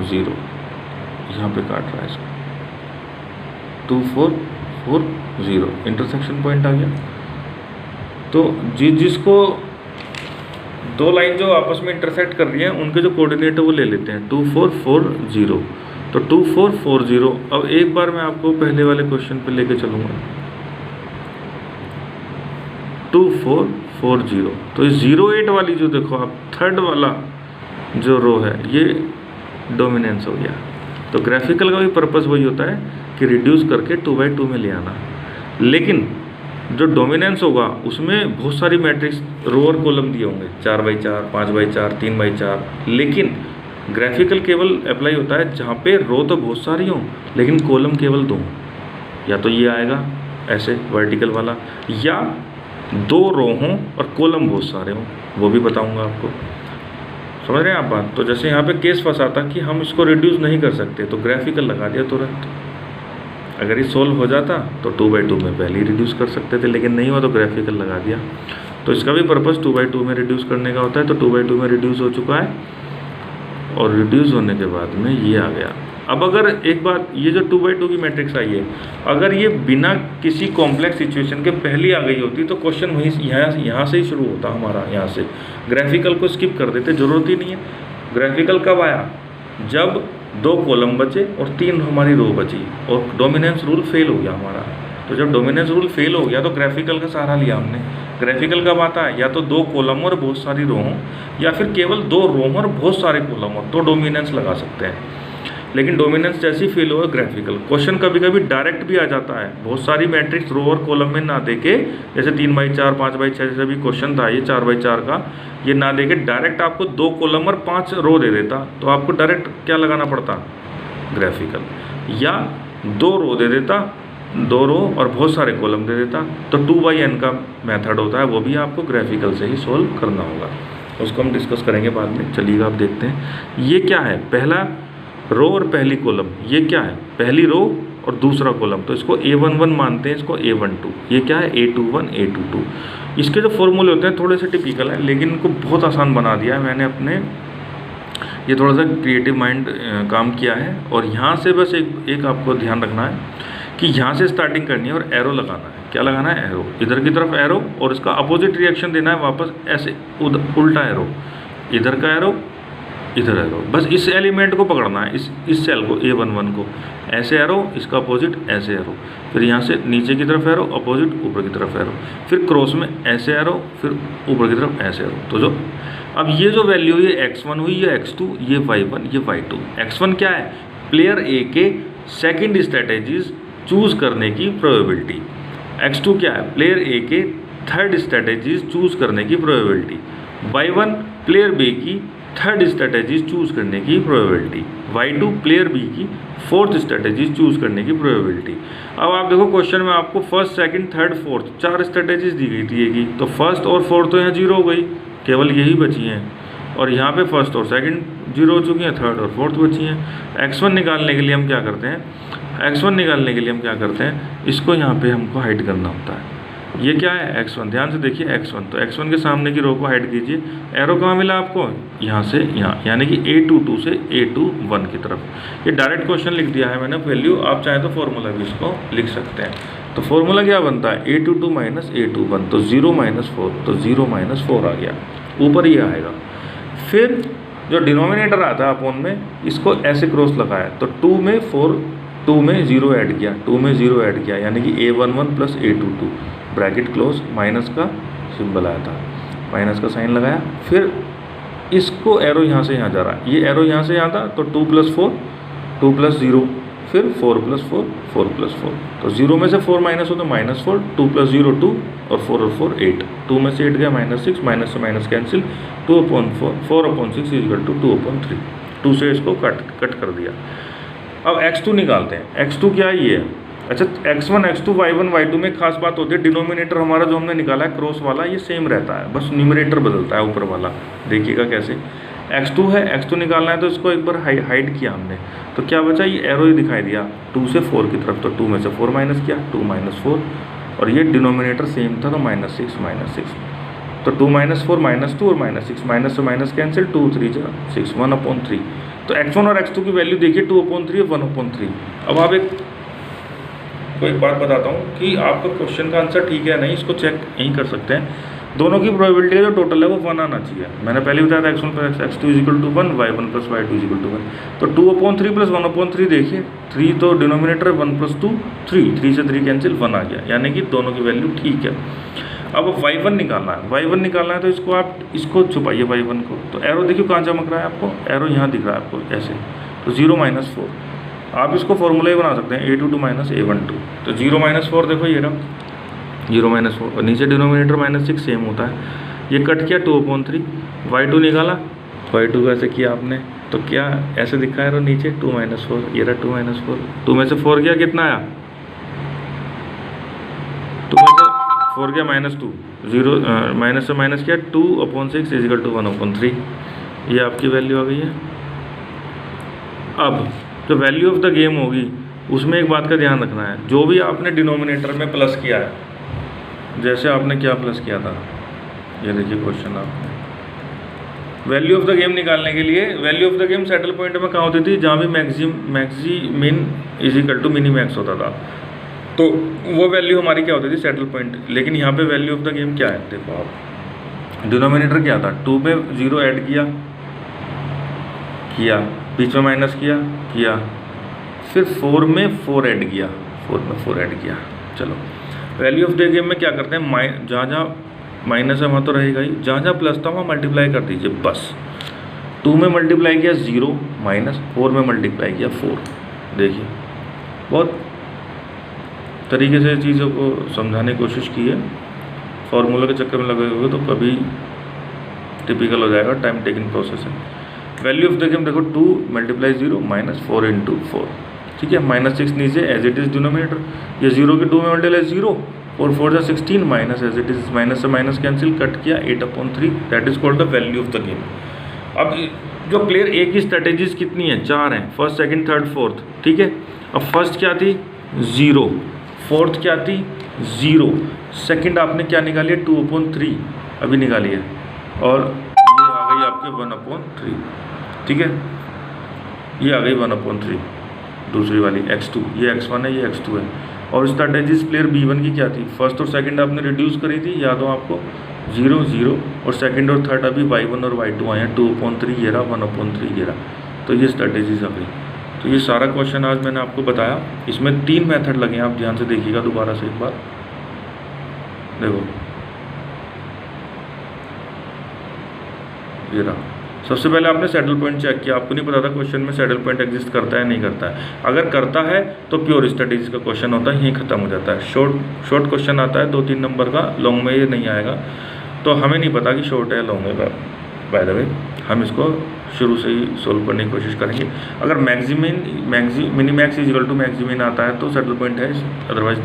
0, यहाँ पे काट रहा है इसको, 2 4 4 0, इंटरसेक्शन पॉइंट आ गया। तो जिसको 2 लाइन जो आपस में इंटरसेक्ट कर रही हैं उनके जो कोऑर्डिनेट है वो ले लेते हैं 2 4 4 0, तो 2 4 4 0। अब एक बार मैं आपको पहले वाले क्वेश्चन पे लेके चलूँगा 2 4 4 0, तो 0 8 वाली जो देखो आप थर्ड वाला जो रो है ये डोमिनेंस हो गया। तो ग्राफिकल का भी पर्पस वही होता है कि रिड्यूस करके 2/2 में ले आना, लेकिन जो डोमिनेंस होगा उसमें बहुत सारी मैट्रिक्स रो और कॉलम दिए होंगे 4/4 5/4 3/4, लेकिन ग्राफिकल केवल अप्लाई होता है जहाँ पे रो तो बहुत सारी हों लेकिन कॉलम केवल 2, या तो ये आएगा ऐसे वर्टिकल वाला, या 2 रो हों और कॉलम बहुत सारे हों, वो भी बताऊँगा आपको। समझ रहे हैं आप बात। तो जैसे यहाँ पे केस फंसा था कि हम इसको रिड्यूस नहीं कर सकते, तो ग्राफिकल लगा दिया तुरंत। अगर ये सोल्व हो जाता तो 2/2 में पहले ही रिड्यूस कर सकते थे, लेकिन नहीं हुआ तो ग्राफिकल लगा दिया। तो इसका भी पर्पस 2/2 में रिड्यूस करने का होता है। तो 2/2 में रिड्यूस हो चुका है, और रिड्यूस होने के बाद में ये आ गया। अब अगर एक बात, ये जो 2/2 की मैट्रिक्स आई है, अगर ये बिना किसी कॉम्प्लेक्स सिचुएशन के पहली आ गई होती तो क्वेश्चन वहीं यहाँ से ही शुरू होता हमारा। यहाँ से ग्राफिकल को स्किप कर देते, ज़रूरत ही नहीं है। ग्राफिकल कब आया, जब 2 कॉलम बचे और 3 हमारी रो बची और डोमिनेंस रूल फेल हो गया हमारा। तो जब डोमिनेंस रूल फेल हो गया तो ग्राफिकल का सहारा लिया हमने। ग्राफिकल कब आता है, या तो 2 कॉलम और बहुत सारी रो हों, या फिर केवल 2 रो और बहुत सारे कॉलम हों, तो डोमिनेंस लगा सकते हैं। लेकिन डोमिनेंस जैसी फेल हो ग्राफिकल, क्वेश्चन कभी कभी डायरेक्ट भी आ जाता है। बहुत सारी मैट्रिक्स रो और कॉलम में ना देके, जैसे 3/4 5/6 जैसे भी क्वेश्चन था, ये 4/4 का, ये ना देके डायरेक्ट आपको 2 कॉलम और 5 रो दे देता, तो आपको डायरेक्ट क्या लगाना पड़ता ग्राफिकल, या 2 रो दे देता, 2 रो और बहुत सारे कॉलम दे देता। तो 2/n का मेथड होता है, वो भी आपको ग्राफिकल से ही सोल्व करना होगा, उसको हम डिस्कस करेंगे बाद में। चलिएगा आप देखते हैं ये क्या है, पहला रो और पहली कॉलम, ये क्या है पहली रो और दूसरा कॉलम, तो इसको A11 मानते हैं, इसको A12। ये क्या है A21 A22। इसके जो फॉर्मूले होते हैं थोड़े से टिपिकल हैं, लेकिन इनको बहुत आसान बना दिया है मैंने अपने, ये थोड़ा सा क्रिएटिव माइंड काम किया है। और यहाँ से बस एक आपको ध्यान रखना है कि यहाँ से स्टार्टिंग करनी है और एरो लगाना है। क्या लगाना है, एरो, इधर की तरफ एरो, और इसका अपोजिट रिएक्शन देना है वापस ऐसे उल्टा एरो, इधर का एरो इधर एरो, बस इस एलिमेंट को पकड़ना है, इस सेल को A11 को, ऐसे एरो, इसका अपोजिट ऐसे एरो, फिर यहाँ से नीचे की तरफ एरो, अपोजिट ऊपर की तरफ एरो, फिर क्रॉस में ऐसे एरो, फिर ऊपर की तरफ ऐसे एरो। तो जो अब ये जो वैल्यू हुई x1 हुई, ये x2, ये y1, ये y2। x1 क्या है, प्लेयर A के सेकेंड स्ट्रेटेजीज चूज करने की प्रोबेबिलिटी। x2 क्या है, प्लेयर A के थर्ड स्ट्रेटेजीज चूज़ करने की प्रोबेबिलिटी, y1 प्लेयर बी की थर्ड स्ट्रेटेजीज चूज़ करने की प्रोबेबिलिटी, y2 प्लेयर बी की फोर्थ स्ट्रेटेजीज चूज़ करने की प्रोबेबिलिटी। अब आप देखो क्वेश्चन में आपको first, second, third, fourth 4 strategies दी गई थी एक, तो फर्स्ट और फोर्थ तो यहाँ जीरो हो गई, केवल यही बची हैं, और यहाँ पे फर्स्ट और सेकंड जीरो हो चुकी हैं, थर्ड और फोर्थ बची हैं। x1 निकालने के लिए हम क्या करते हैं, x1 निकालने के लिए हम क्या करते हैं, इसको यहाँ पे हमको हाइड करना होता है। ये क्या है x1, ध्यान से देखिए x1, तो x1 के सामने की रो को हाइड कीजिए। एरो कहाँ मिला आपको, यहाँ से यहाँ, यानी कि A22 से A21 की तरफ। ये डायरेक्ट क्वेश्चन लिख दिया है मैंने वैल्यू, आप चाहें तो फॉर्मूला भी इसको लिख सकते हैं। तो फॉर्मूला क्या बनता है, A22 माइनस A21, तो 0 माइनस 4, तो 0 माइनस 4 आ गया, ऊपर ये आएगा। फिर जो डिनोमिनेटर आता है अपोन में, इसको ऐसे क्रॉस लगाया, तो 2 में 4, 2 में 0 ऐड किया, 2 में 0 ऐड किया, यानी कि A11 plus A22 bracket close, minus का सिंबल आया था, माइनस का साइन लगाया। फिर इसको एरो यहाँ से यहाँ जा रहा है, ये एरो यहाँ से यहाँ था, तो 2 प्लस 4, 2 प्लस 0, फिर 4 प्लस 4, 4 प्लस 4, तो 0 में से 4 माइनस हो तो -4, 2 प्लस 0 2, और 4 और 4 8, 2 में से 8 गया -6, माइनस से माइनस कैंसिल, 2/4, 4/6 इक्वल टू 2/3, 2 से इसको कट कर दिया। अब x2 निकालते हैं, x2 क्या है, ये है। अच्छा, x1, x2, y1, y2 में खास बात होती है, डिनोमिनेटर हमारा जो हमने निकाला है क्रॉस वाला, ये सेम रहता है, बस न्यूमरेटर बदलता है ऊपर वाला। देखिएगा कैसे, x2 है, x2 निकालना है, तो इसको एक बार हाइड किया हमने, तो क्या बचा, ये एरो ही दिखाई दिया 2 से 4 की तरफ, तो 2 में से 4 माइनस किया, 2 माइनस 4, और ये डिनोमिनेटर सेम था, तो -6 -6, तो 2 माइनस 4 -2 और -6, माइनस से माइनस कैंसिल, 2 3 6, 1/3। तो x1 और x2 की वैल्यू देखिए 2/3 और 1/3। अब आप एक बात बताता हूँ कि आपका क्वेश्चन का आंसर ठीक है नहीं, इसको चेक यहीं कर सकते हैं। दोनों की प्रोबेबिलिटी जो टोटल है वो 1 आना चाहिए। मैंने पहले बताया था x1 plus x2 equal to 1, y1 plus y2 equal to 1, तो 2/3 प्लस 1/3 देखिए, 3 तो डिनोमिनेटर 1 प्लस 2 3, 3 से 3 कैंसिल, 1 आ गया, यानी कि दोनों की वैल्यू ठीक है। अब y1 निकालना है, y1 निकालना है, तो इसको आप इसको छुपाइए y1 को, तो एरो देखिए कहाँ चमक रहा है आपको, एरो यहाँ दिख रहा है आपको ऐसे, तो 0 - 4, आप इसको फॉर्मूला ही बना सकते हैं, A22 माइनस A12, तो 0 - 4 देखो ये रहा 0 - 4, और नीचे डिनोमिनेटर -6 सेम होता है, ये कट किया 2/3, y2 निकाला, y2 कैसे किया आपने, तो क्या ऐसे दिखा है, नीचे 2 - 4, ये रहा 2 - 4, 2 में से 4 गया, कितना आया, 2 में से 4 गया -2, 0 माइनस से माइनस किया, 2/6 इज इक्वल टू 1/3, ये आपकी वैल्यू आ गई है। अब जो वैल्यू ऑफ द गेम होगी उसमें एक बात का ध्यान रखना है, जो भी आपने डिनोमिनेटर में प्लस किया है, जैसे आपने क्या प्लस किया था, ये देखिए क्वेश्चन आपने वैल्यू ऑफ द गेम निकालने के लिए, value of the game saddle point में कहाँ होती थी, जहाँ भी maximin is equal to minimax होता था, तो वो वैल्यू हमारी क्या होती थी, सेटल पॉइंट। लेकिन यहाँ पे वैल्यू ऑफ द गेम क्या है, देखो आप, डिनोमिनेटर क्या था, 2 में 0 ऐड किया, बीच में माइनस किया, फिर 4 में 4 ऐड किया, 4 में 4 ऐड किया। चलो, वैल्यू ऑफ द गेम में क्या करते हैं, जहाँ जहाँ माइनस है वहाँ तो रहेगा ही, जहाँ जहाँ प्लस था वहाँ मल्टीप्लाई कर दीजिए बस। 2 में मल्टीप्लाई किया 0 माइनस, 4 में मल्टीप्लाई किया 4। देखिए बहुत तरीके से चीज़ों को समझाने की कोशिश की है, फॉर्मूला के चक्कर में लगे हुए तो कभी टिपिकल हो जाएगा, टाइम टेकिंग प्रोसेस है। वैल्यू ऑफ द गेम देखो 2 × 0 -4 × 4, ठीक है, -6 नीचे एज इट इज़ डिनोमिनेटर, ये 0 के 2 में मल्टीप्लाई 0 और 4 = 16, minus as it is, minus से माइनस कैंसिल, कट किया 8/3, that is called the value of the game. अब जो प्लेयर ए की स्ट्रेटेजीज कितनी है, 4 हैं, फर्स्ट, सेकंड, थर्ड, फोर्थ, ठीक है। अब फर्स्ट क्या थी 0, फोर्थ क्या थी 0, सेकंड आपने क्या निकाली है 2/3 अभी निकाली है, और ये आ गई आपके 1/3, ठीक है, ये आ गई 1/3 दूसरी वाली x2, ये x1 है, ये x2 है। और स्ट्रैटेजीज प्लेयर B1 की क्या थी, फर्स्ट और सेकंड आपने रिड्यूस करी थी, याद हो आपको, 0 0, और सेकंड और थर्ड अभी y1 और y2 आए हैं, 2/3 ये रहा, 1/3 ये रहा, तो ये स्ट्रैटेजीज आ गई। तो ये सारा क्वेश्चन आज मैंने आपको बताया, इसमें 3 मेथड लगे हैं, आप ध्यान से देखिएगा दोबारा से एक बार, देखो ये रहा, सबसे पहले आपने सैडल पॉइंट चेक किया, आपको नहीं पता था क्वेश्चन में सैडल पॉइंट एग्जिस्ट करता है नहीं करता है। अगर करता है तो प्योर स्ट्रेटेजी का क्वेश्चन होता है, यहीं खत्म हो जाता है। शॉर्ट क्वेश्चन आता है 2-3 नंबर का, लॉन्ग में ये नहीं आएगा। तो हमें नहीं पता कि शॉर्ट है लॉन्ग है, बाय द वे हम इसको शुरू से ही सोल्व करने की कोशिश करेंगे। अगर मिनीमैक्स इजिकल टू मैक्सिमिन आता है तो सैडल पॉइंट है, अदरवाइज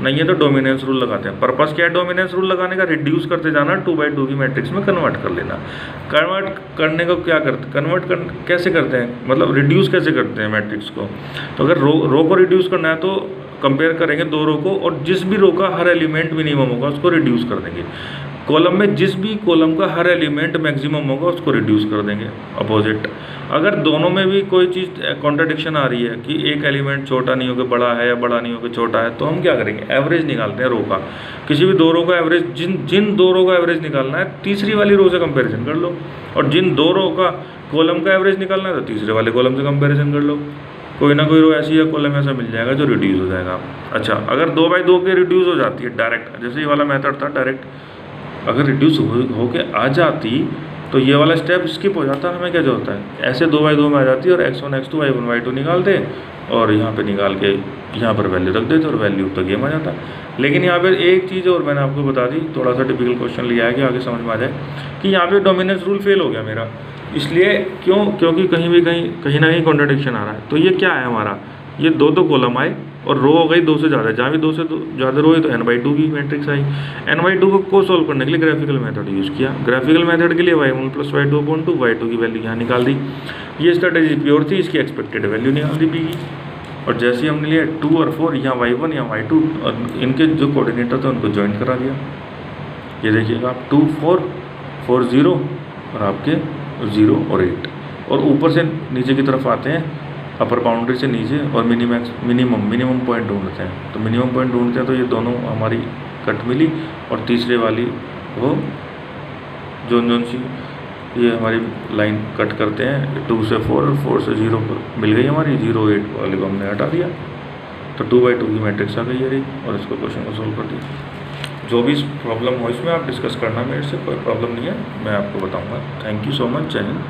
नहीं है तो डोमिनेंस रूल लगाते हैं। पर्पस क्या है डोमिनेंस रूल लगाने का? रिड्यूस करते जाना, 2/2 की मैट्रिक्स में कन्वर्ट कर लेना। कन्वर्ट करने को क्या करते, कैसे करते हैं, मतलब रिड्यूस कैसे करते हैं मैट्रिक्स को? तो अगर रो को रिड्यूस करना है तो कंपेयर करेंगे 2 रो को, और जिस भी रो का हर एलिमेंट मिनिमम होगा उसको रिड्यूस कर देंगे। कॉलम में जिस भी कॉलम का हर एलिमेंट मैक्सिमम होगा उसको रिड्यूस कर देंगे, अपोजिट। अगर दोनों में भी कोई चीज़ कॉन्ट्रडिक्शन आ रही है कि एक एलिमेंट छोटा नहीं होकर बड़ा है या बड़ा नहीं होकर छोटा है, तो हम क्या करेंगे? एवरेज निकालते हैं रो का। किसी भी 2 रो का एवरेज, जिन 2 रो का एवरेज निकालना है तीसरी वाली रो से कंपेरिजन कर लो, और जिन 2 रो का कॉलम का एवरेज निकालना है तो तीसरे वाले कॉलम से कंपेरिजन कर लो। कोई ना कोई रो ऐसी या कॉलम ऐसा मिल जाएगा जो रिड्यूस हो जाएगा। अच्छा, अगर 2/2 के रिड्यूस हो जाती है डायरेक्ट, जैसे ये वाला मेथड था डायरेक्ट, अगर रिड्यूस हो के आ जाती तो ये वाला स्टेप स्किप हो जाता। हमें क्या होता है, ऐसे 2/2 में आ जाती और x1 x2 y1 y2 निकाल दे, और यहाँ पे निकाल के यहाँ पर वैल्यू रख देते और वैल्यू तो गेम आ जाता। लेकिन यहाँ पर एक चीज़ और मैंने आपको बता दी, थोड़ा सा टिपिकल क्वेश्चन लिया है कि आगे समझ में आ जाए कि यहाँ पे डोमिनेंस रूल फेल हो गया मेरा। इसलिए क्योंकि कहीं ना कहीं कॉन्ट्रडिक्शन आ रहा है। तो ये क्या है हमारा, ये 2 कॉलम आए और रो हो गई 2 से ज़्यादा, जहाँ भी 2 से ज़्यादा रो है तो n/2 की मैट्रिक्स आई। n/2 को सोल्व करने के लिए ग्राफिकल मेथड यूज़ किया। ग्राफिकल मेथड के लिए y1 + y2/2 की वैल्यू यहाँ निकाल दी। ये स्ट्रेटेजी प्योर थी, इसकी एक्सपेक्टेड वैल्यू निकाल दी b की। और जैसे ही हमने लिया 2 और 4, यहाँ y1 या y2, और इनके जो कोऑर्डिनेटर थे उनको ज्वाइन करा दिया। ये देखिएगा आप 2 4 4 0 और आपके 0 और 8, और ऊपर से नीचे की तरफ आते हैं, अपर बाउंड्री से नीचे, और मिनिमम पॉइंट ढूंढते हैं। तो मिनिमम पॉइंट ढूंढते हैं तो ये दोनों हमारी कट मिली, और तीसरे वाली वो जोन सी ये हमारी लाइन कट करते हैं 2 से 4 और 4 से 0 मिल गई हमारी, 0 8 वाले को हमने हटा दिया, तो 2/2 की मैट्रिक्स आ गई है रही, और इसको क्वेश्चन को सोल्व कर दिया। जो भी प्रॉब्लम हो इसमें आप डिस्कस करना, मेरे से कोई प्रॉब्लम नहीं है, मैं आपको बताऊँगा। थैंक यू सो मच, जय हिंद।